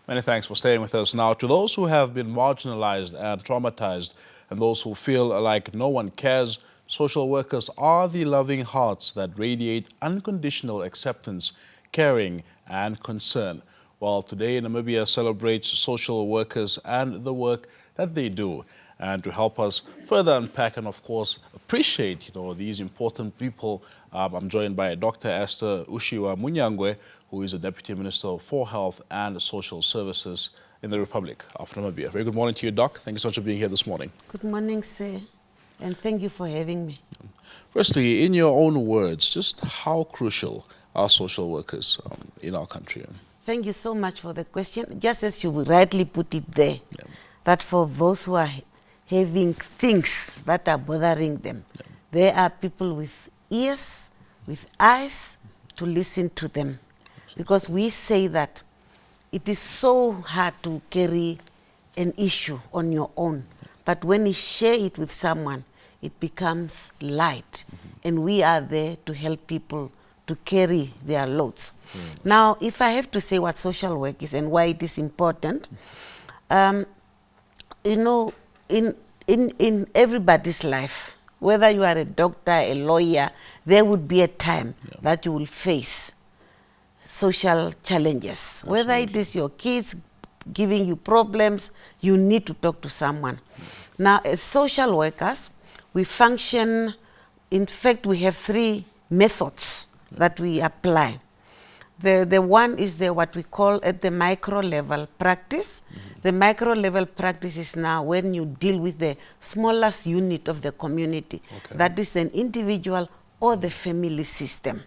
Many thanks for staying with us. Now, to those who have been marginalized and traumatized, and those who feel like no one cares, social workers are the loving hearts that radiate unconditional acceptance, caring, and concern. Well, today Namibia celebrates social workers and the work that they do. And to help us further unpack and, of course, appreciate, these important people, I'm joined by Dr. Esther Utjiua Muinjangue, who is the Deputy Minister for Health and Social Services in the Republic of Namibia. Very good morning to you, Doc. Thank you so much for being here this morning. Good morning, sir, and thank you for having me. Firstly, in your own words, just how crucial are social workers in our country? Thank you so much for the question. Just as you rightly put it there, that for those who are having things that are bothering them, there are people with ears, with eyes to listen to them. Because we say that it is so hard to carry an issue on your own, but when you share it with someone, it becomes light. And we are there to help people to carry their loads. Now, if I have to say what social work is and why it is important, in everybody's life, whether you are a doctor, a lawyer, there would be a time that you will face social challenges. Absolutely. Whether it is your kids giving you problems, you need to talk to someone. Now, as social workers, we function, in fact, we have three methods that we apply. The one is what we call at the micro level practice. The micro level practice is now when you deal with the smallest unit of the community. That is an individual or the family system.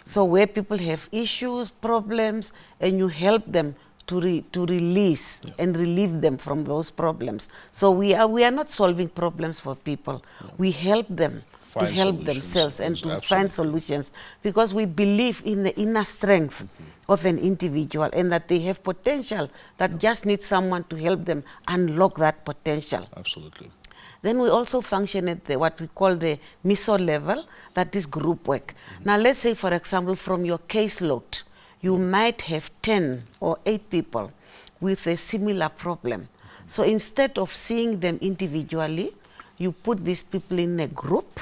So where people have issues, problems, and you help them to release and relieve them from those problems. So we are not solving problems for people. We help them to help themselves and to find solutions, because we believe in the inner strength of an individual and that they have potential that just needs someone to help them unlock that potential. Absolutely. Then we also function at what we call the meso level, that is group work. Now let's say, for example, from your caseload, you might have 10 or 8 people with a similar problem. So instead of seeing them individually, you put these people in a group,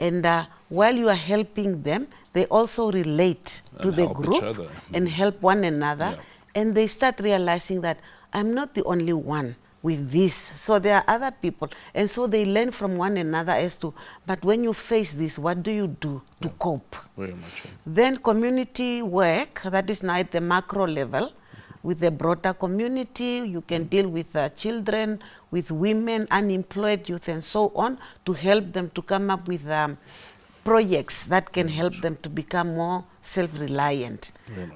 and while you are helping them, they also relate to the group and help one another, and they start realizing that I'm not the only one with this, so there are other people, and so they learn from one another as to, but when you face this, what do you do to cope? Very much. Then community work, that is now at the macro level. With the broader community, you can deal with children, with women, unemployed youth, and so on, to help them to come up with projects that can help them to become more self-reliant.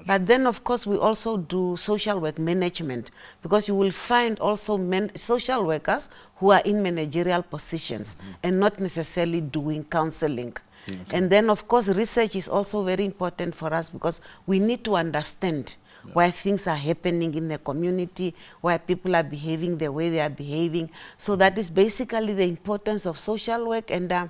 But then, of course, we also do social work management, because you will find also social workers who are in managerial positions and not necessarily doing counseling. And then, of course, research is also very important for us, because we need to understand why things are happening in the community, why people are behaving the way they are behaving. So that is basically the importance of social work, and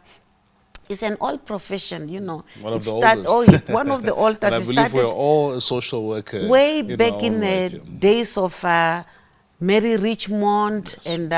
it's an old profession, One of the oldest. One of the oldest. And I believe we're all social workers. Way back in the days of Mary Richmond, and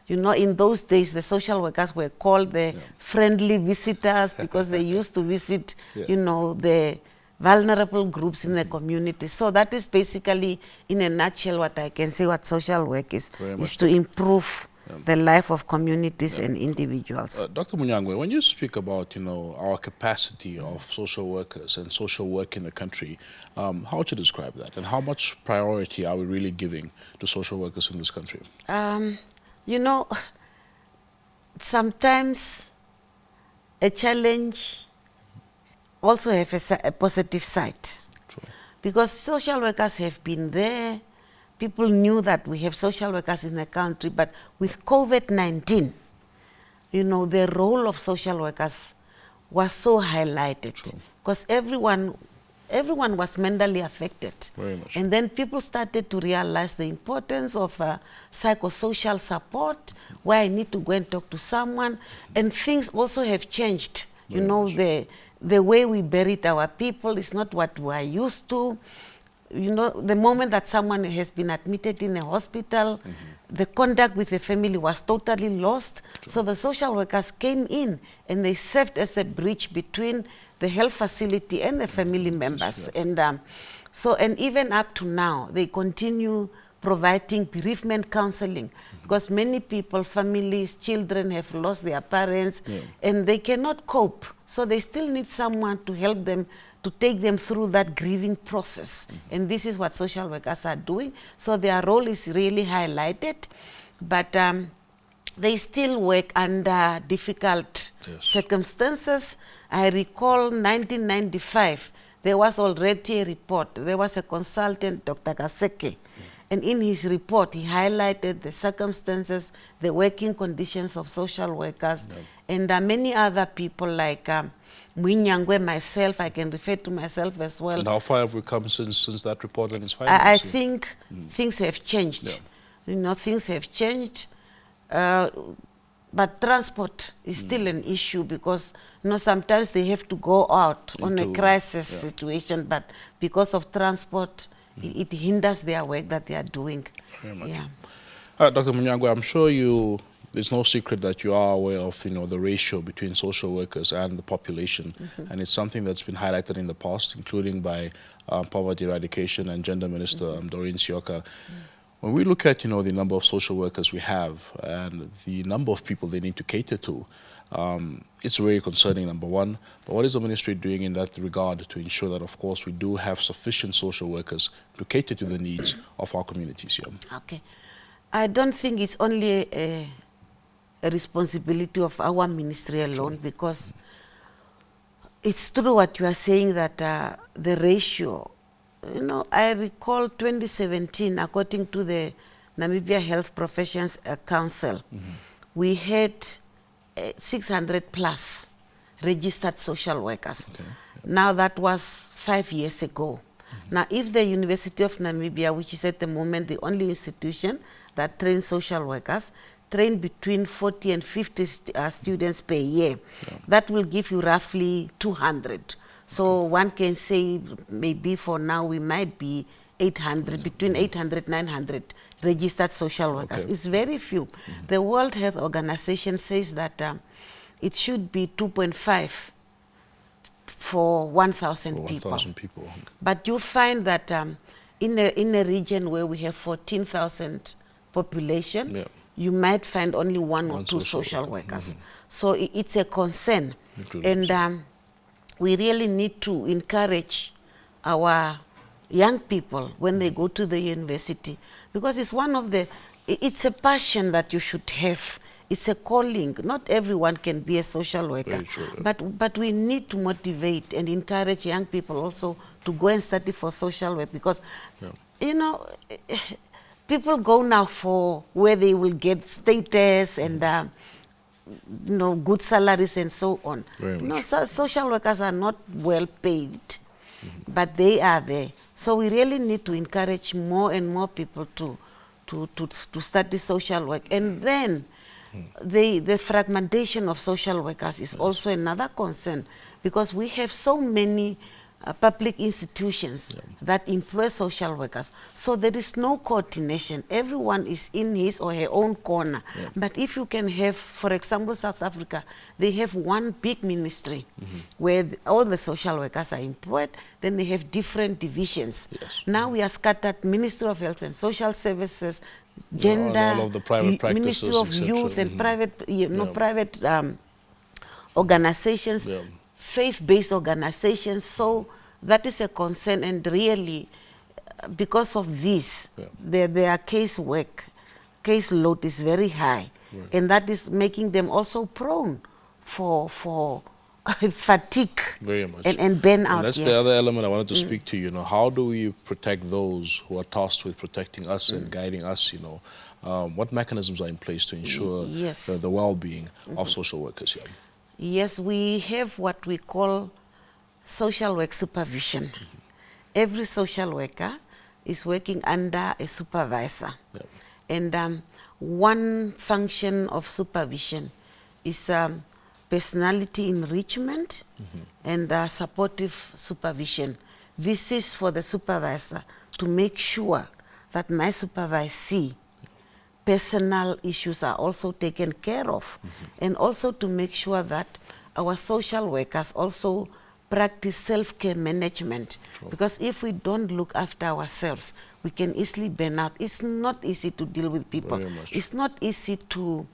in those days, the social workers were called the friendly visitors, because they used to visit, the vulnerable groups in the community. So that is basically, in a nutshell, what I can say what social work is to improve the life of communities and individuals. Dr. Muinjangue, when you speak about, our capacity of social workers and social work in the country, how would you describe that? And how much priority are we really giving to social workers in this country? Sometimes a challenge also have a positive side. True. Because social workers have been there. People knew that we have social workers in the country, but with COVID-19, the role of social workers was so highlighted, because everyone was mentally affected. Very much. And then people started to realize the importance of psychosocial support, where I need to go and talk to someone, and things also have changed. The way we buried our people is not what we are used to. you know, the moment that someone has been admitted in a hospital, the contact with the family was totally lost. So the social workers came in and they served as the bridge between the health facility and the family members. And and even up to now, they continue providing bereavement counseling, because many people, families, children have lost their parents and they cannot cope. So they still need someone to help them, to take them through that grieving process. And this is what social workers are doing. So their role is really highlighted, but they still work under difficult circumstances. I recall 1995, there was already a report. There was a consultant, Dr. Kaseke, and in his report, he highlighted the circumstances, the working conditions of social workers, and many other people like Muinjangue, myself, I can refer to myself as well. And how far have we come since that report and its findings? I think things have changed. You know, things have changed. But transport is still an issue, because you know, sometimes they have to go out on a crisis situation, but because of transport, it hinders their work that they are doing. Very much. Dr. Muinjangue, I'm sure there's no secret that you are aware of, you know, the ratio between social workers and the population, and it's something that's been highlighted in the past, including by Poverty Eradication and Gender Minister Doreen Sioka. When we look at, you know, the number of social workers we have and the number of people they need to cater to, it's very concerning, number one. But what is the ministry doing in that regard to ensure that, of course, we do have sufficient social workers to cater to the needs of our communities here? Okay. I don't think it's only a responsibility of our ministry alone, because it's true what you are saying, that the ratio, you know, I recall 2017, according to the Namibia Health Professions Council, we had 600 plus registered social workers. Now that was 5 years ago. Now if the University of Namibia, which is at the moment the only institution that trains social workers, train between 40 and 50 students per year, that will give you roughly 200. So one can say maybe for now we might be 800, between 800, 900 registered social workers. It's very few. The World Health Organization says that it should be 2.5 for 1,000 people. 1,000 people. But you find that in a region where we have 14,000 population, you might find only one or two social workers. So it's a concern. And we really need to encourage our young people when they go to the university, because it's it's a passion that you should have. It's a calling. Not everyone can be a social worker, but we need to motivate and encourage young people also to go and study for social work, because you know, people go now for where they will get status and you know, good salaries and so on. No, social workers are not well paid, but they are there. So we really need to encourage more and more people to study social work. And then the fragmentation of social workers is also another concern, because we have so many public institutions that employ social workers. So there is no coordination. Everyone is in his or her own corner. But if you can have, for example, South Africa, they have one big ministry where all the social workers are employed, then they have different divisions. Now we are scattered: Ministry of Health and Social Services, Gender, all of the private practices, Ministry of Youth and private, you know, private organizations, faith-based organizations. So that is a concern, and really, because of this, their caseload is very high, and that is making them also prone for fatigue and burnout. And that's the other element I wanted to speak to. You know, how do we protect those who are tasked with protecting us and guiding us? You know, what mechanisms are in place to ensure the well-being of social workers here? Yes, we have what we call social work supervision. Every social worker is working under a supervisor. And one function of supervision is personality enrichment and supportive supervision. This is for the supervisor to make sure that my supervisee personal issues are also taken care of, and also to make sure that our social workers also practice self-care management. Sure. Because if we don't look after ourselves, we can easily burn out. It's not easy to deal with people. Very much. It's not easy to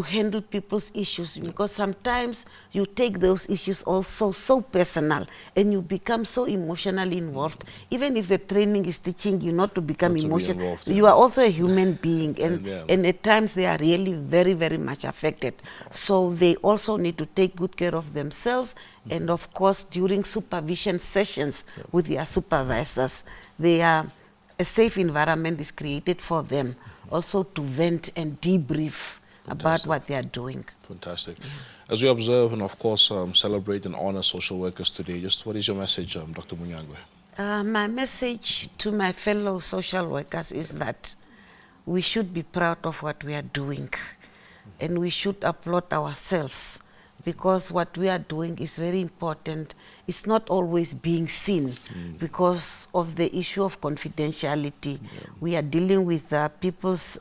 handle people's issues, because sometimes you take those issues also so personal and you become so emotionally involved. Even if the training is teaching you not to become emotional, you are also a human being, and at times they are really very, very much affected. So they also need to take good care of themselves, and of course during supervision sessions with their supervisors, a safe environment is created for them also to vent and debrief about what they are doing. Fantastic. As we observe and, of course, celebrate and honor social workers today, just what is your message, Dr. Muinjangue? My message to my fellow social workers is that we should be proud of what we are doing, and we should applaud ourselves, because what we are doing is very important. It's not always being seen because of the issue of confidentiality. We are dealing with people's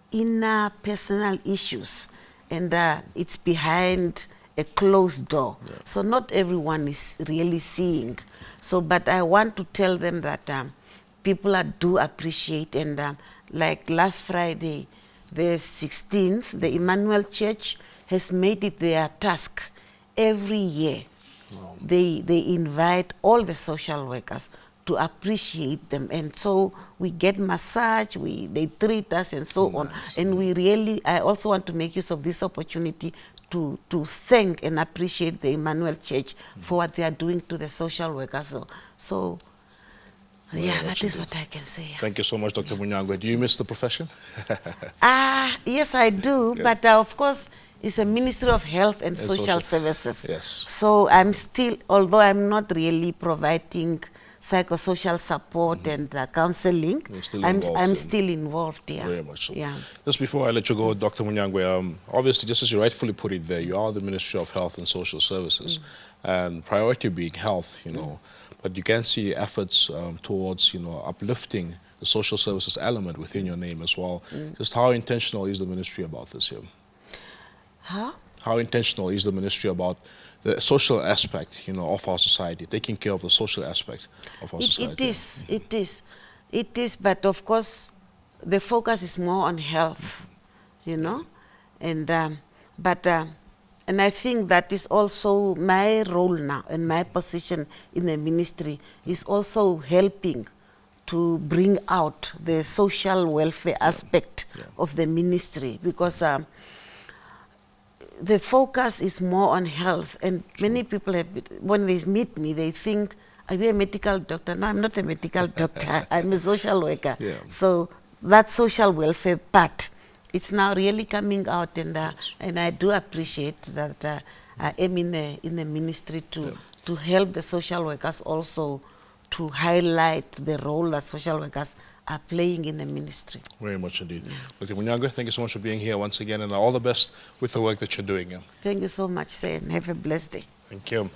inner personal issues, and it's behind a closed door. So not everyone is really seeing. So, but I want to tell them that people do appreciate, and like last Friday, the 16th, the Emmanuel Church has made it their task every year. They invite all the social workers to appreciate them, and so we get massage, they treat us and so on, and we really, I also want to make use of this opportunity to thank and appreciate the Emmanuel Church for what they are doing to the social workers. So yeah, that is what I can say. Thank you so much, Dr. Muinjangue. Do you miss the profession? Yes, I do, but of course, it's a Ministry of Health and Social Services. Yes. So I'm still, although I'm not really providing psychosocial support and counseling, I'm still involved. Yeah. Very much so. Yeah. Just before I let you go, Dr. Muinjangue, obviously, just as you rightfully put it there, you are the Ministry of Health and Social Services, and priority being health, you know, but you can see efforts towards, you know, uplifting the social services element within your name as well. Just how intentional is the ministry about this here? How intentional is the ministry about the social aspect, you know, of our society, taking care of the social aspect of our society? It is, but of course, the focus is more on health, you know, and and I think that is also my role now, and my position in the ministry is also helping to bring out the social welfare aspect of the ministry, because the focus is more on health, and many people when they meet me, they think, are you a medical doctor? No, I'm not a medical doctor. I'm a social worker. So that social welfare part, it's now really coming out, and I do appreciate that I am in the ministry to help the social workers also to highlight the role that social workers are playing in the ministry. Very much indeed. Dr. Muinjangue, thank you so much for being here once again, and all the best with the work that you're doing. Thank you so much, sir, and have a blessed day. Thank you.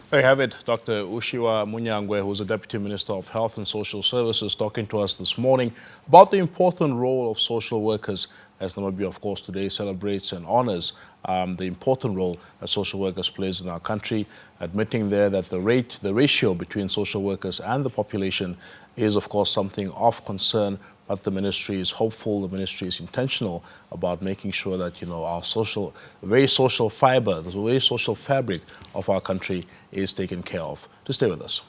There you have it, Dr. Utjiua Muinjangue, who's the Deputy Minister of Health and Social Services, talking to us this morning about the important role of social workers, as Namibia, of course, today celebrates and honors the important role that social workers plays in our country, admitting there that the ratio between social workers and the population is, of course, something of concern, but the ministry is hopeful, the ministry is intentional about making sure that, you know, our very social fiber, the very social fabric of our country is taken care of. To stay with us.